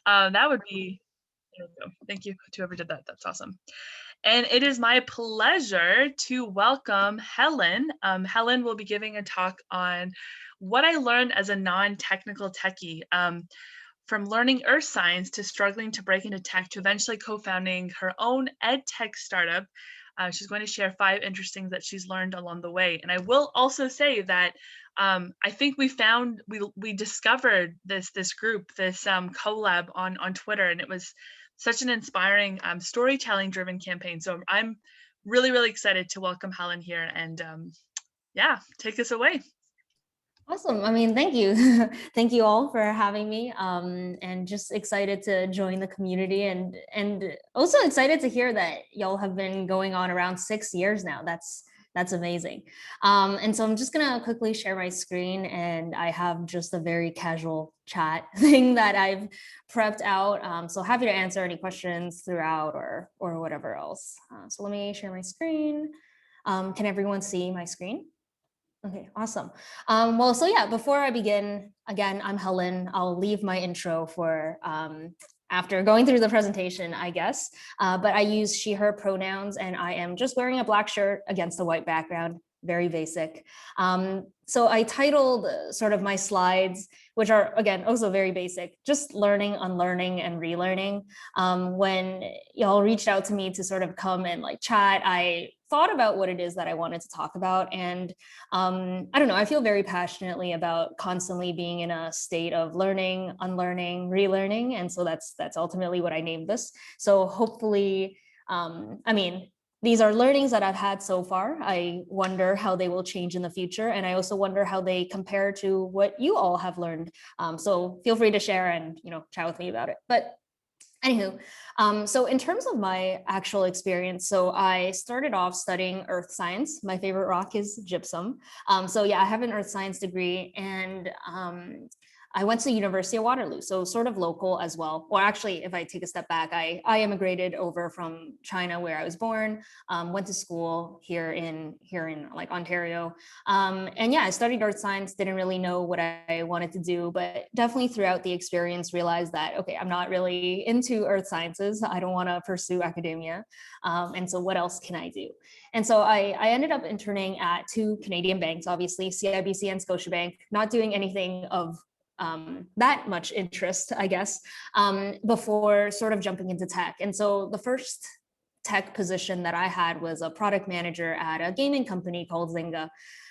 That would be there we go. Thank you to whoever did that. That's awesome. And it is my pleasure to welcome Helen. Helen will be giving a talk on what I learned as a non-technical techie, from learning earth science to struggling to break into tech to eventually co-founding her own edtech startup. She's going to share 5 interesting that she's learned along the way. And I will also say that I think we discovered this group, this Co.Lab on Twitter, and it was such an inspiring storytelling driven campaign. So I'm really excited to welcome Helen here, and yeah, take us away. Awesome. I mean, thank you. Thank you all for having me. And just excited to join the community and also excited to hear that y'all have been going on around 6 years now. That's amazing. And so I'm just gonna quickly share my screen, and I have just a very casual chat thing that I've prepped out. So happy to answer any questions throughout or whatever else. So let me share my screen. Can everyone see my screen? Okay, awesome. Well, so yeah, before I begin, again, I'm Helen. I'll leave my intro for after going through the presentation, I guess. But I use she, her pronouns, and I am just wearing a black shirt against a white background, very basic. So I titled sort of my slides, which are, again, also very basic, just learning, unlearning, and relearning. When y'all reached out to me to sort of come and like chat, I thought about what it is that I wanted to talk about. And I don't know, I feel very passionately about constantly being in a state of learning, unlearning, relearning. And so that's ultimately what I named this. So hopefully, I mean, these are learnings that I've had so far. I wonder how they will change in the future. And I also wonder how they compare to what you all have learned. So feel free to share and, chat with me about it. But anywho, so in terms of my actual experience, so I started off studying earth science. My favorite rock is gypsum. So yeah, I have an earth science degree, and I went to the University of Waterloo, so sort of local as well. Or actually, if I take a step back, I immigrated over from China, where I was born, went to school here in like Ontario. And yeah, I studied earth science, didn't really know what I wanted to do, but definitely throughout the experience realized that, okay, I'm not really into earth sciences. I don't want to pursue academia. And so what else can I do? And so I ended up interning at 2 Canadian banks, obviously, CIBC and Scotiabank, not doing anything of that much interest, I guess, before sort of jumping into tech. And so the first tech position that I had was a product manager at a gaming company called Zynga.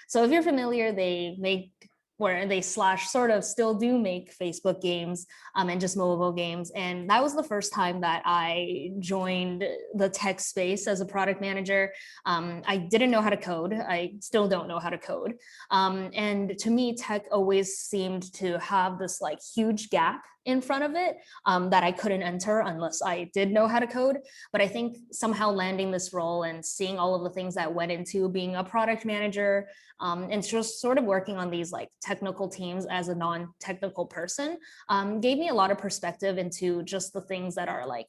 So if you're familiar, they make where they slash sort of still do make Facebook games and just mobile games. And that was the first time that I joined the tech space as a product manager. I didn't know how to code. I still don't know how to code. And to me, tech always seemed to have this like huge gap in front of it that I couldn't enter unless I did know how to code. But I think somehow landing this role and seeing all of the things that went into being a product manager and just sort of working on these like technical teams as a non-technical person gave me a lot of perspective into just the things that are like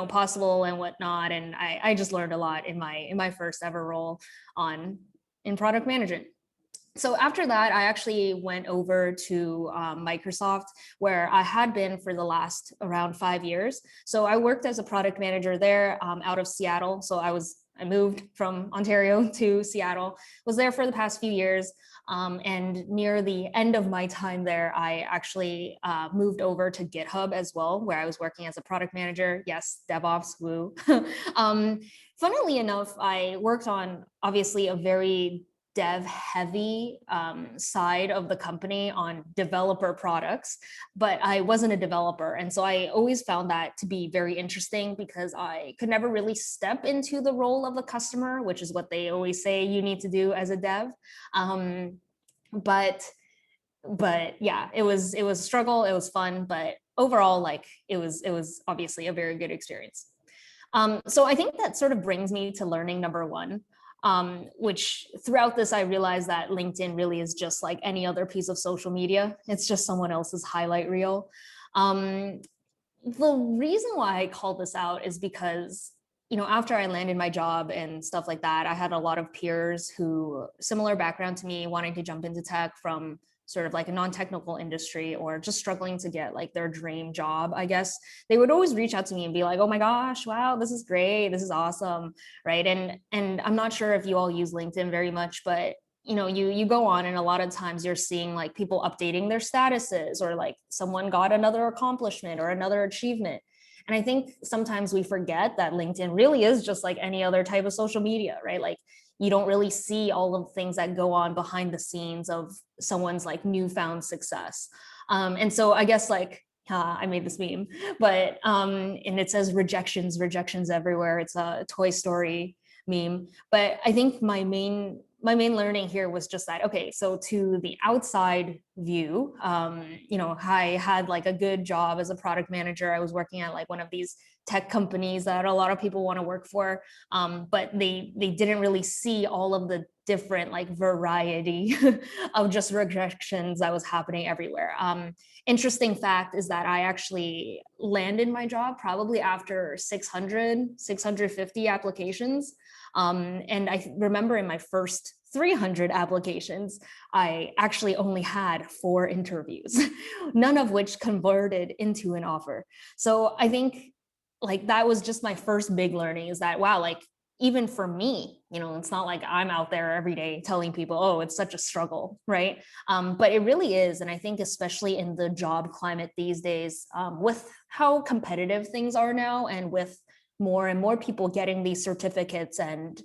possible and whatnot. And I just learned a lot in my first ever role in product management. So after that, I actually went over to Microsoft, where I had been for the last around 5 years. So I worked as a product manager there out of Seattle. So I moved from Ontario to Seattle, was there for the past few years. And near the end of my time there, I actually moved over to GitHub as well, where I was working as a product manager. Yes, DevOps, woo. Funnily enough, I worked on obviously a very dev heavy side of the company on developer products, but I wasn't a developer. And so I always found that to be very interesting because I could never really step into the role of the customer, which is what they always say you need to do as a dev. But yeah, it was a struggle. It was fun, but overall, like it was obviously a very good experience. So I think that sort of brings me to learning number one. Which throughout this, I realized that LinkedIn really is just like any other piece of social media. It's just someone else's highlight reel. The reason why I called this out is because, after I landed my job and stuff like that, I had a lot of peers who similar background to me wanting to jump into tech from sort of like a non-technical industry or just struggling to get like their dream job, I guess, they would always reach out to me and be like, oh my gosh, wow, this is great, this is awesome, right? And I'm not sure if you all use LinkedIn very much, but you go on and a lot of times you're seeing like people updating their statuses, or like someone got another accomplishment or another achievement. And I think sometimes we forget that LinkedIn really is just like any other type of social media, right? Like you don't really see all of the things that go on behind the scenes of someone's like newfound success. And so I guess like, I made this meme, but and it says rejections everywhere. It's a Toy Story meme. But I think my main learning here was just that, okay, so to the outside view, I had like a good job as a product manager. I was working at like one of these tech companies that a lot of people want to work for, but they didn't really see all of the different like variety of just rejections that was happening everywhere. Interesting fact is that I actually landed my job probably after 650 applications. And I remember in my first 300 applications, I actually only had 4 interviews, none of which converted into an offer. So I think like that was just my first big learning, is that, wow, like even for me, it's not like I'm out there every day telling people, oh, it's such a struggle, right? But it really is. And I think especially in the job climate these days, with how competitive things are now, and with more and more people getting these certificates and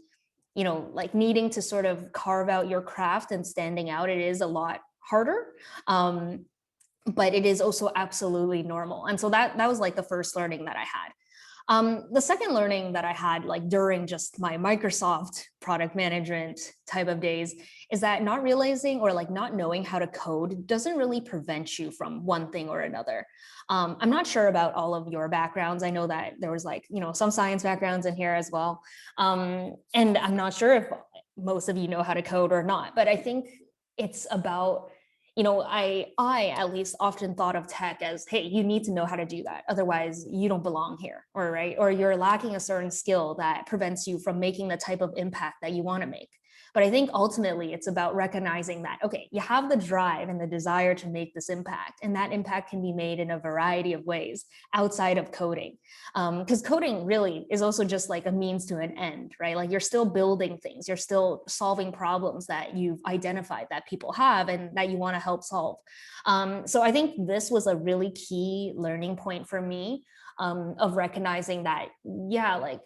like needing to sort of carve out your craft and standing out, it is a lot harder. But it is also absolutely normal. And so that was like the first learning that I had. The second learning that I had like during just my Microsoft product management type of days is that not realizing or like not knowing how to code doesn't really prevent you from one thing or another. I'm not sure about all of your backgrounds. I know that there was like, some science backgrounds in here as well. And I'm not sure if most of you know how to code or not, but I think it's about, I at least often thought of tech as, hey, you need to know how to do that. Otherwise you don't belong here, or you're lacking a certain skill that prevents you from making the type of impact that you want to make. But I think ultimately it's about recognizing that, okay, you have the drive and the desire to make this impact, and that impact can be made in a variety of ways outside of coding. Because coding really is also just like a means to an end, right? Like you're still building things, you're still solving problems that you've identified that people have and that you want to help solve. So I think this was a really key learning point for me, of recognizing that, yeah, like,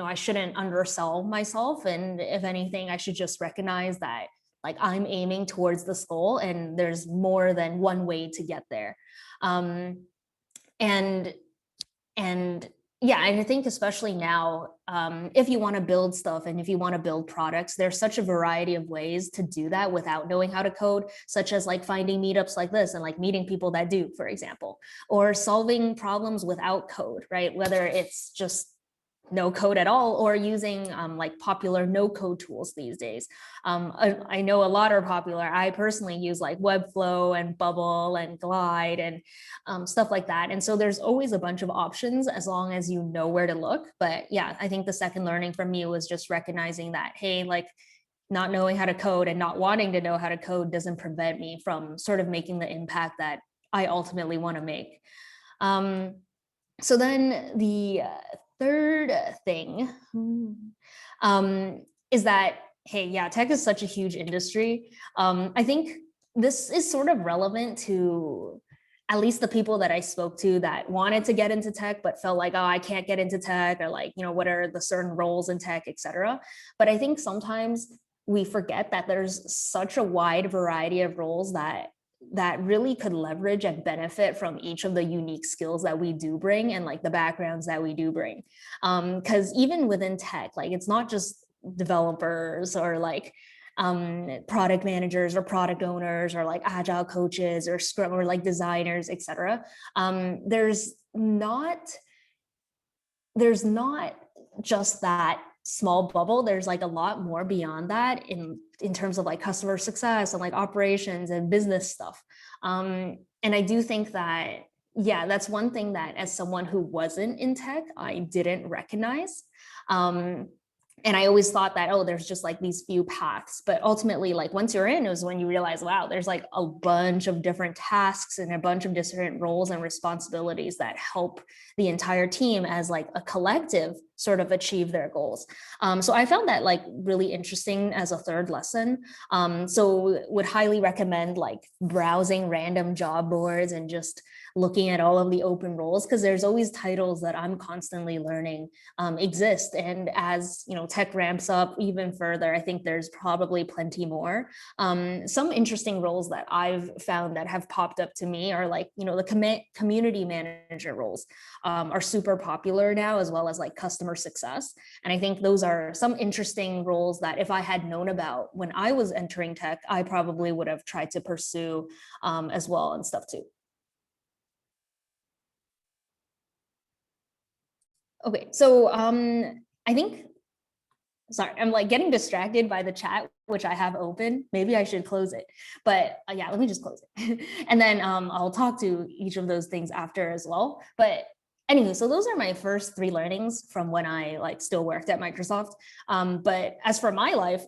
I shouldn't undersell myself. And if anything, I should just recognize that like I'm aiming towards this goal and there's more than one way to get there. And yeah, and I think especially now, if you want to build stuff and if you want to build products, there's such a variety of ways to do that without knowing how to code, such as like finding meetups like this and like meeting people that do, for example, or solving problems without code, right? Whether it's just no code at all, or using like popular no code tools these days. I know a lot are popular. I personally use like Webflow and Bubble and Glide and stuff like that. And so there's always a bunch of options as long as you know where to look. But yeah, I think the second learning from me was just recognizing that, hey, like not knowing how to code and not wanting to know how to code doesn't prevent me from sort of making the impact that I ultimately want to make. So then the third thing is that, hey, yeah, tech is such a huge industry. I think this is sort of relevant to at least the people that I spoke to that wanted to get into tech, but felt like, oh, I can't get into tech, or like, what are the certain roles in tech, et cetera. But I think sometimes we forget that there's such a wide variety of roles that really could leverage and benefit from each of the unique skills that we do bring and like the backgrounds that we do bring. Because even within tech, like it's not just developers or like product managers or product owners or like agile coaches or scrum or like designers, etc. There's not just that small bubble. There's like a lot more beyond that in terms of like customer success and like operations and business stuff. And I do think that, yeah, that's one thing that as someone who wasn't in tech, I didn't recognize. And I always thought that, oh, there's just like these few paths. But ultimately, like once you're in, it was when you realize, wow, there's like a bunch of different tasks and a bunch of different roles and responsibilities that help the entire team as like a collective sort of achieve their goals. So I found that like really interesting as a third lesson. So would highly recommend like browsing random job boards and just looking at all of the open roles, because there's always titles that I'm constantly learning exist. And as tech ramps up even further, I think there's probably plenty more. Some interesting roles that I've found that have popped up to me are like, the community manager roles are super popular now, as well as like customer success. And I think those are some interesting roles that if I had known about when I was entering tech, I probably would have tried to pursue as well and stuff too. Okay, so I think, sorry, I'm like getting distracted by the chat, which I have open. Maybe I should close it, but yeah, let me just close it. And then I'll talk to each of those things after as well. But anyway, so those are my first three learnings from when I like still worked at Microsoft. But as for my life,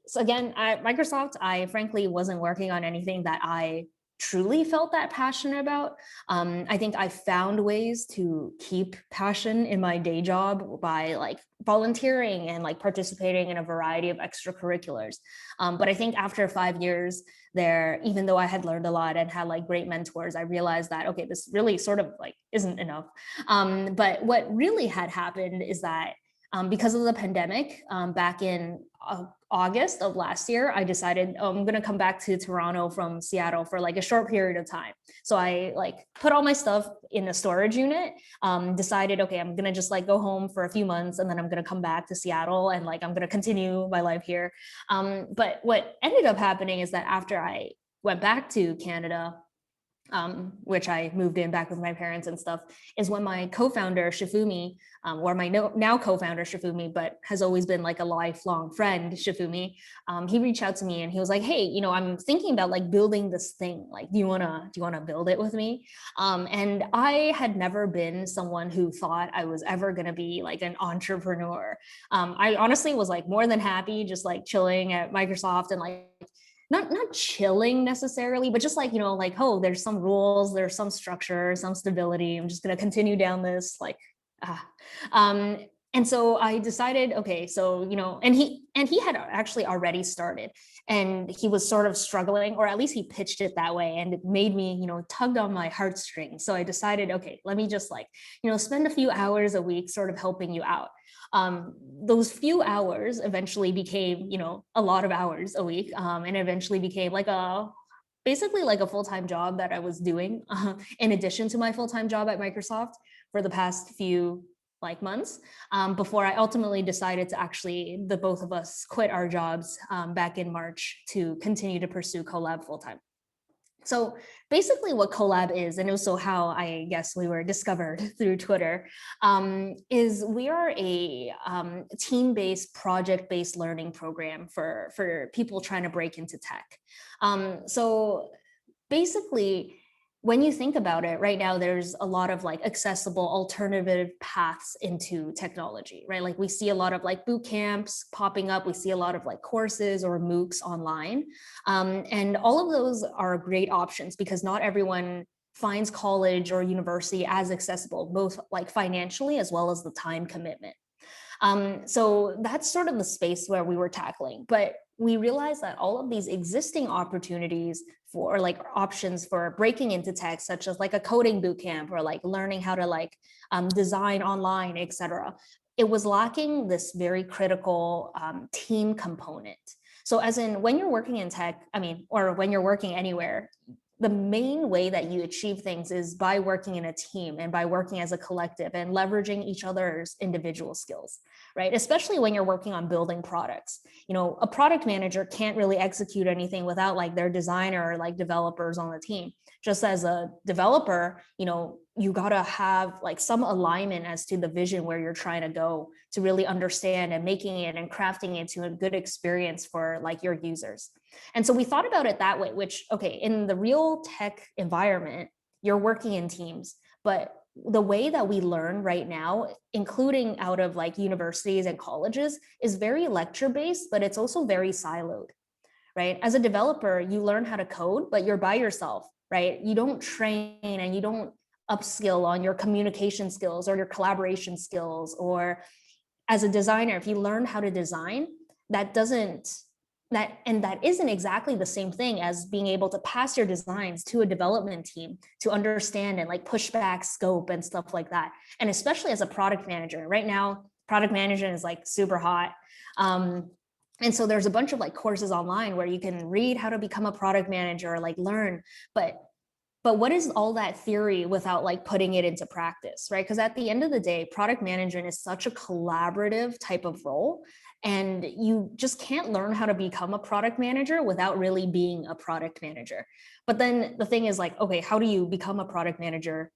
so again, at Microsoft, I frankly wasn't working on anything that I truly felt that passionate about. I think I found ways to keep passion in my day job by like volunteering and like participating in a variety of extracurriculars. But I think after 5 years there, even though I had learned a lot and had like great mentors, I realized that, okay, this really sort of like isn't enough. But what really had happened is that because of the pandemic, back in August of last year, I decided, oh, I'm going to come back to Toronto from Seattle for like a short period of time. So I like put all my stuff in a storage unit, decided, okay, I'm going to just like go home for a few months and then I'm going to come back to Seattle and like I'm going to continue my life here. But what ended up happening is that after I went back to Canada, which I moved in back with my parents and stuff, is when my co-founder Shifumi, or my now co-founder Shifumi, but has always been like a lifelong friend, Shifumi, he reached out to me and he was like, hey, I'm thinking about like building this thing. Like, do you wanna build it with me? And I had never been someone who thought I was ever gonna be like an entrepreneur. I honestly was like more than happy just like chilling at Microsoft and like not chilling necessarily, but just like, like, oh, there's some rules, there's some structure, some stability. I'm just going to continue down this like, and so I decided, okay, so, and he had actually already started and he was sort of struggling, or at least he pitched it that way. And it made me, tugged on my heartstrings. So I decided, okay, let me just like, spend a few hours a week sort of helping you out. Those few hours eventually became, a lot of hours a week, and eventually became like basically like a full-time job that I was doing in addition to my full-time job at Microsoft for the past few like months, before I ultimately decided to actually, the both of us quit our jobs back in March to continue to pursue Co.Lab full-time. So basically what Co.Lab is, and also how I guess we were discovered through Twitter, is we are a team-based, project-based learning program for people trying to break into tech. So basically, when you think about it right now, there's a lot of like accessible alternative paths into technology, right? Like we see a lot of like boot camps popping up. We see a lot of like courses or MOOCs online. And all of those are great options because not everyone finds college or university as accessible, both like financially as well as the time commitment. So that's sort of the space where we were tackling, but we realized that all of these existing opportunities for like options for breaking into tech, such as like a coding bootcamp or like learning how to like design online, etc., it was lacking this very critical team component. So as in when you're working in tech, or when you're working anywhere, the main way that you achieve things is by working in a team and by working as a collective and leveraging each other's individual skills, right? Especially when you're working on building products. A product manager can't really execute anything without like their designer or like developers on the team. Just as a developer, you gotta have like some alignment as to the vision where you're trying to go to really understand and making it and crafting it to a good experience for like your users. And so we thought about it that way, which, okay, in the real tech environment, you're working in teams, but the way that we learn right now, including out of like universities and colleges, is very lecture-based, but it's also very siloed, right? As a developer, you learn how to code, but you're by yourself, right? You don't train and you don't upskill on your communication skills or your collaboration skills. Or as a designer, if you learn how to design, that isn't exactly the same thing as being able to pass your designs to a development team to understand and like push back scope and stuff like that. And especially as a product manager, right now, product management is like super hot. And so there's a bunch of like courses online where you can read how to become a product manager or like learn, but what is all that theory without like putting it into practice, right? Because at the end of the day, product management is such a collaborative type of role, and you just can't learn how to become a product manager without really being a product manager. But then the thing is like, okay, how do you become a product manager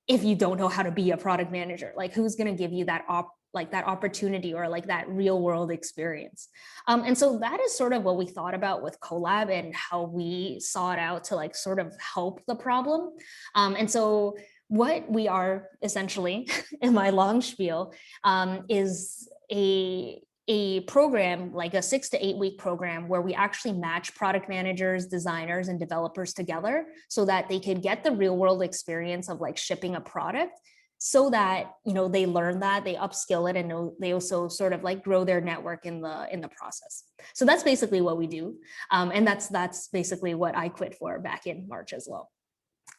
if you don't know how to be a product manager? Like, who's going to give you that opportunity or like that real world experience? And so that is sort of what we thought about with Co.Lab and how we sought out to like sort of help the problem. And so what we are essentially in my long spiel is a program, like a 6 to 8 week program, where we actually match product managers, designers, and developers together so that they could get the real world experience of like shipping a product, so that, you know, they learn that, they upskill it, and they also sort of like grow their network in the process. So that's basically what we do. And that's basically what I quit for back in March as well.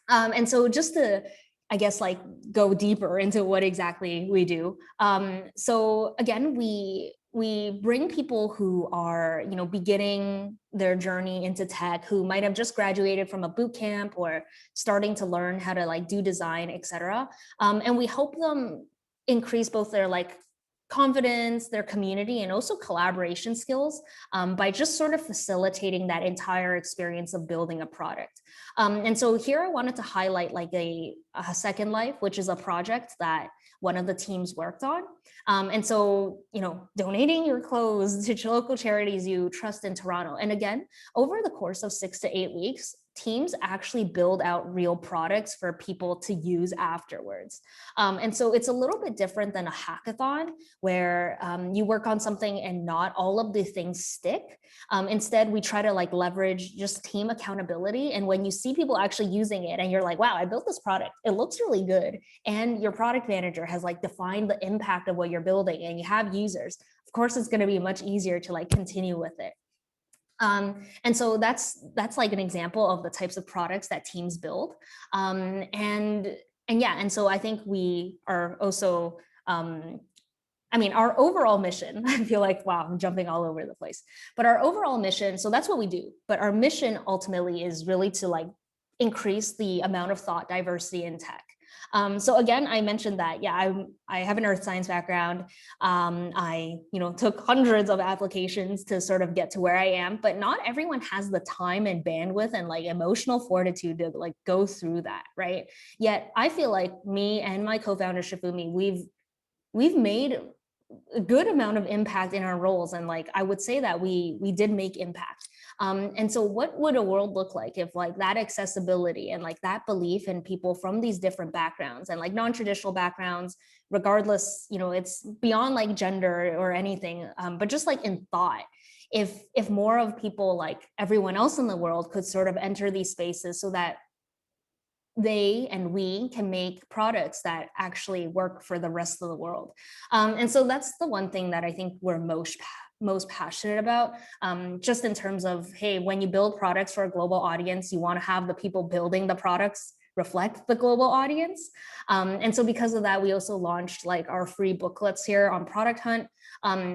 And so just to, I guess, like go deeper into what exactly we do. So again, we bring people who are, you know, beginning their journey into tech, who might have just graduated from a boot camp or starting to learn how to like do design, etc. And we help them increase both their like confidence, their community, and also collaboration skills by just sort of facilitating that entire experience of building a product. And so here I wanted to highlight like a Second Life, which is a project that one of the teams worked on. And so, you know, donating your clothes to local charities you trust in Toronto. And again, over the course of 6 to 8 weeks, teams actually build out real products for people to use afterwards. And so it's a little bit different than a hackathon where you work on something and not all of the things stick. Instead, we try to like leverage just team accountability. And when you see people actually using it and you're like, wow, I built this product, it looks really good, and your product manager has like defined the impact of what you're building and you have users, of course, it's going to be much easier to like continue with it. And so that's like an example of the types of products that teams build. And yeah, and so I think we are also, I mean, our overall mission, I feel like, wow, I'm jumping all over the place, but our overall mission, so that's what we do. But our mission ultimately is really to like increase the amount of thought diversity in tech. So again, I mentioned that, yeah, I have an earth science background. I, you know, took hundreds of applications to sort of get to where I am, but not everyone has the time and bandwidth and like emotional fortitude to like go through that, right? Yet I feel like me and my co-founder Shifumi, we've made a good amount of impact in our roles, and like I would say that we did make impact. And so what would a world look like if like that accessibility and like that belief in people from these different backgrounds and like non-traditional backgrounds, regardless, you know, it's beyond like gender or anything, but just like in thought, if more of people like everyone else in the world could sort of enter these spaces so that they and we can make products that actually work for the rest of the world. And so that's the one thing that I think we're most passionate about, just in terms of, hey, when you build products for a global audience, you want to have the people building the products reflect the global audience. And so because of that, we also launched like our free booklets here on Product Hunt.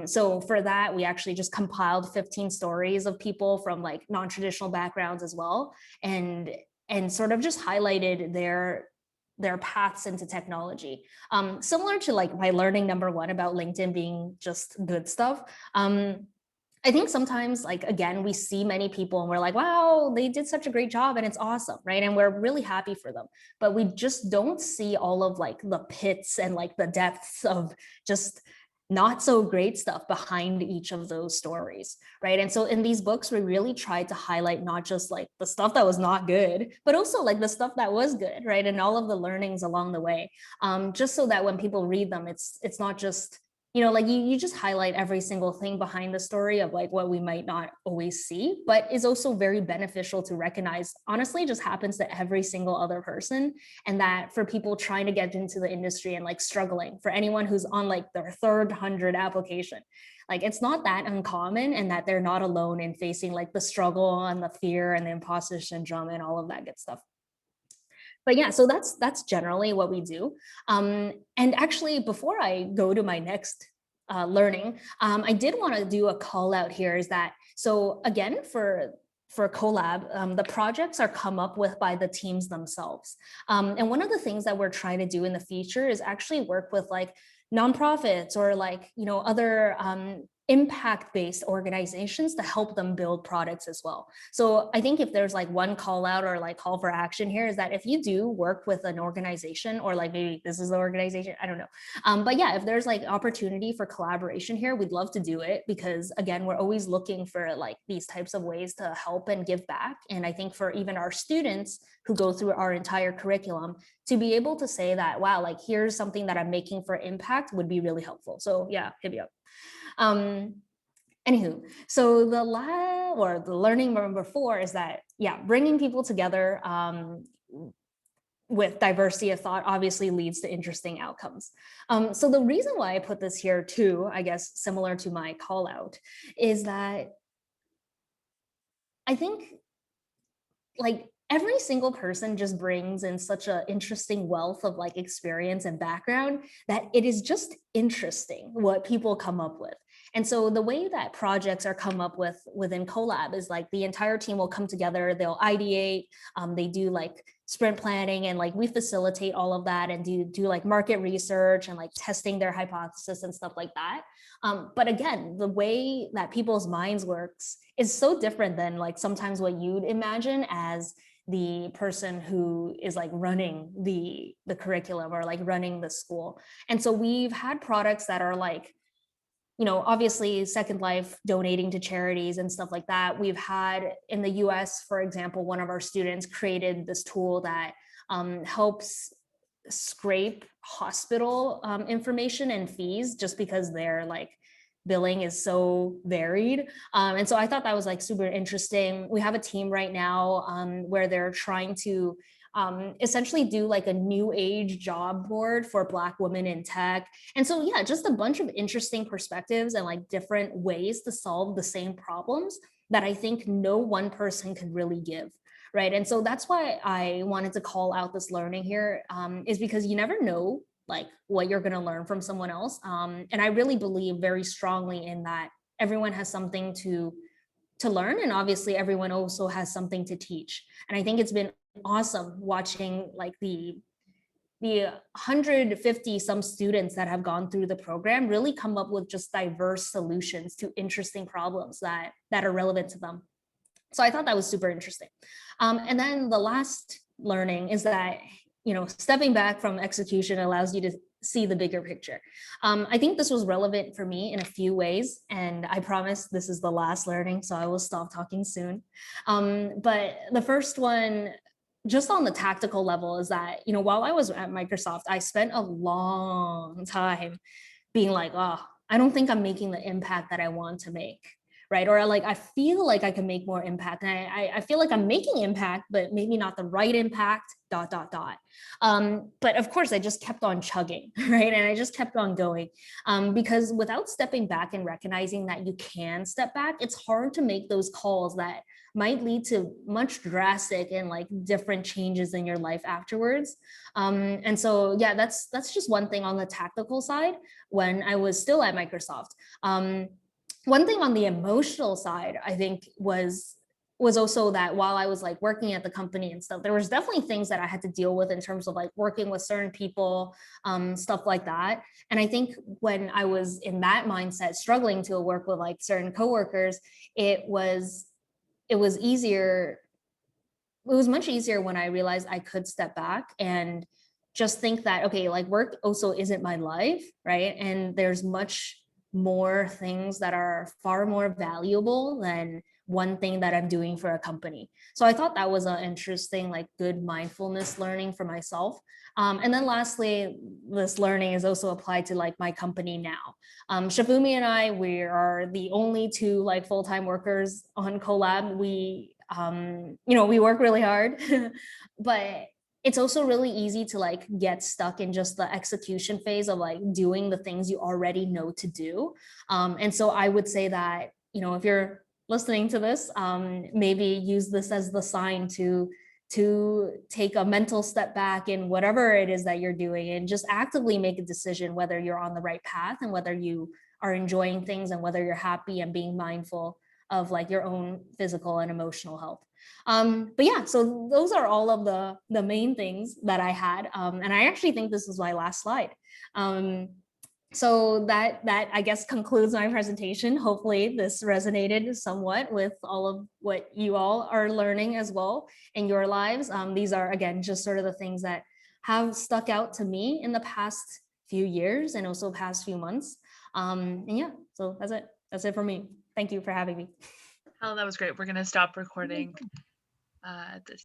So for that, we actually just compiled 15 stories of people from like non-traditional backgrounds as well, and sort of just highlighted their paths into technology. Similar to like my learning number one about LinkedIn being just good stuff. I think sometimes, like, again, we see many people and we're like, wow, they did such a great job and it's awesome, right? And we're really happy for them. But we just don't see all of like the pits and like the depths of just not so great stuff behind each of those stories, right? And so in these books, we really tried to highlight not just like the stuff that was not good, but also like the stuff that was good, right? And all of the learnings along the way, just so that when people read them, it's not just, like you just highlight every single thing behind the story of like what we might not always see, but is also very beneficial to recognize, honestly, just happens to every single other person. And that for people trying to get into the industry and like struggling, for anyone who's on like their third 100 application, like it's not that uncommon, and that they're not alone in facing like the struggle and the fear and the imposter syndrome and all of that good stuff. But yeah, so that's generally what we do. And actually, before I go to my next learning, I did want to do a call out here. Is that so? Again, for Co.Lab, the projects are come up with by the teams themselves. And one of the things that we're trying to do in the future is actually work with like nonprofits or like other impact-based organizations to help them build products as well. So I think if there's like one call out or like call for action here, is that if you do work with an organization, or like maybe this is the organization, I don't know. But yeah, if there's like opportunity for collaboration here, we'd love to do it, because again, we're always looking for like these types of ways to help and give back. And I think for even our students who go through our entire curriculum, to be able to say that, wow, like here's something that I'm making for impact would be really helpful. So yeah, hit me up. Anywho, so the learning number 4 is that, yeah, bringing people together with diversity of thought obviously leads to interesting outcomes. So the reason why I put this here too, I guess similar to my call out, is that I think like every single person just brings in such an interesting wealth of like experience and background that it is just interesting what people come up with. And so the way that projects are come up with within Co.Lab is like the entire team will come together, they'll ideate, they do like sprint planning, and like we facilitate all of that and do like market research and like testing their hypothesis and stuff like that. But again, the way that people's minds works is so different than like sometimes what you'd imagine as the person who is like running the curriculum or like running the school. And so we've had products that are like, obviously Second Life donating to charities and stuff like that. We've had in the US, for example, one of our students created this tool that helps scrape hospital information and fees, just because they're like billing is so varied. And so I thought that was like super interesting. We have a team right now where they're trying to essentially do like a new age job board for Black women in tech. And so, yeah, just a bunch of interesting perspectives and like different ways to solve the same problems that I think no one person could really give. Right. And so that's why I wanted to call out this learning here, is because you never know like what you're going to learn from someone else. And I really believe very strongly in that everyone has something to learn, and obviously everyone also has something to teach. And I think it's been awesome watching like the 150 some students that have gone through the program really come up with just diverse solutions to interesting problems that are relevant to them. So I thought that was super interesting. And then the last learning is that, stepping back from execution allows you to see the bigger picture. I think this was relevant for me in a few ways, and I promise this is the last learning, so I will stop talking soon. But the first one, just on the tactical level, is that, while I was at Microsoft, I spent a long time being like, oh, I don't think I'm making the impact that I want to make. Right. Or like, I feel like I can make more impact. And I feel like I'm making impact, but maybe not the right impact, ... But of course, I just kept on chugging. Right. And I just kept on going, because without stepping back and recognizing that you can step back, it's hard to make those calls that might lead to much drastic and like different changes in your life afterwards. And so, yeah, that's just one thing on the tactical side when I was still at Microsoft. One thing on the emotional side, I think was also that while I was like working at the company and stuff, there was definitely things that I had to deal with in terms of like working with certain people, stuff like that. And I think when I was in that mindset, struggling to work with like certain coworkers, it was easier. It was much easier when I realized I could step back and just think that, okay, like work also isn't my life, right? And there's much more things that are far more valuable than one thing that I'm doing for a company. So I thought that was an interesting, like, good mindfulness learning for myself. And then lastly, this learning is also applied to like my company now. Shafumi and I, we are the only two like full-time workers on Co.Lab. We, we work really hard, but it's also really easy to like get stuck in just the execution phase of like doing the things you already know to do. And so I would say that, if you're listening to this, maybe use this as the sign to take a mental step back in whatever it is that you're doing, and just actively make a decision whether you're on the right path and whether you are enjoying things and whether you're happy and being mindful of like your own physical and emotional health. But yeah, so those are all of the main things that I had. And I actually think this is my last slide. So that I guess concludes my presentation. Hopefully this resonated somewhat with all of what you all are learning as well in your lives. These are, again, just sort of the things that have stuck out to me in the past few years and also past few months. And yeah, so that's it for me. Thank you for having me. Oh, that was great. We're going to stop recording this.